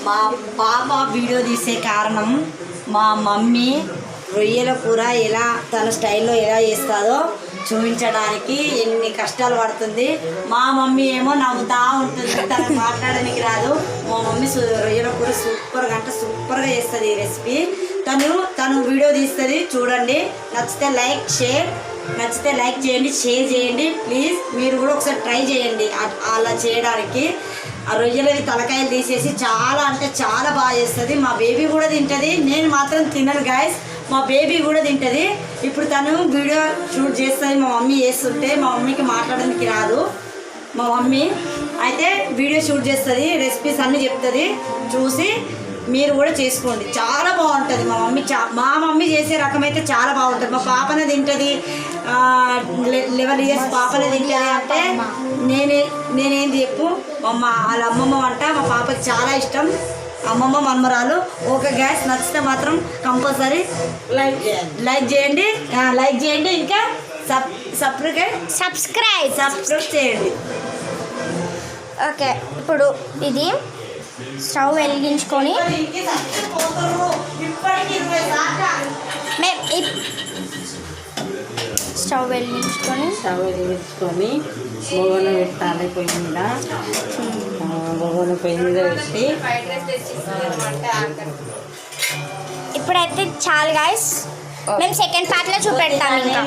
మా పాప వీడియో తీసే కారణం మా మమ్మీ రొయ్యల కూర ఎలా తన స్టైల్లో ఎలా చేస్తుందో చూపించడానికి ఎన్ని కష్టాలు పడుతుంది. మా మమ్మీ ఏమో నవ్వుతూ ఉంటుంది, తనకు మాట్లాడడానికి రాదు. మా మమ్మీ రొయ్యల కూర సూపర్గా అంటే సూపర్గా చేస్తుంది ఈ రెసిపీ. తను వీడియో తీస్తుంది, చూడండి. నచ్చితే లైక్ చేయండి, షేర్ చేయండి ప్లీజ్. మీరు కూడా ఒకసారి ట్రై చేయండి అలా చేయడానికి. ఆ రొయ్యలవి తలకాయలు తీసేసి చాలా అంటే చాలా బాగా చేస్తుంది. మా బేబీ కూడా తింటుంది, నేను మాత్రం తినను గాయస్, మా బేబీ కూడా తింటుంది. ఇప్పుడు తను వీడియో షూట్ చేస్తుంది, మా మమ్మీ చేస్తుంటే. మా మమ్మీకి మాట్లాడడానికి రాదు. మా మమ్మీ అయితే వీడియో షూట్ చేస్తుంది, రెసిపీస్ అన్నీ చెప్తుంది, చూసి మీరు కూడా చేసుకోండి. చాలా బాగుంటుంది మా మమ్మీ చేసే రకం అయితే చాలా బాగుంటుంది. మా పాపనే తింటుంది, 11 years పాపనే తింటుంది. అంటే నేనేంది చెప్పు, వాళ్ళ అమ్మమ్మ వంట మా పాపకి చాలా ఇష్టం. అమ్మమ్మ మన్మరాలు. ఓకే గ్యాస్, నచ్చితే మాత్రం కంపల్సరీ లైక్ చేయండి ఇంకా సబ్స్క్రైబ్ చేయండి. ఓకే, ఇప్పుడు ఇది స్టవ్ వెలిగించుకొని స్టవ్ వెలిగించుకొని బొగన పెట్టాలి పొయ్యి మీద. బొగన పొయ్యి మీద పెట్టి ఇప్పుడైతే చాలు గాయస్, మేము సెకండ్ పార్ట్లో చూపెడతాం ఇంకా.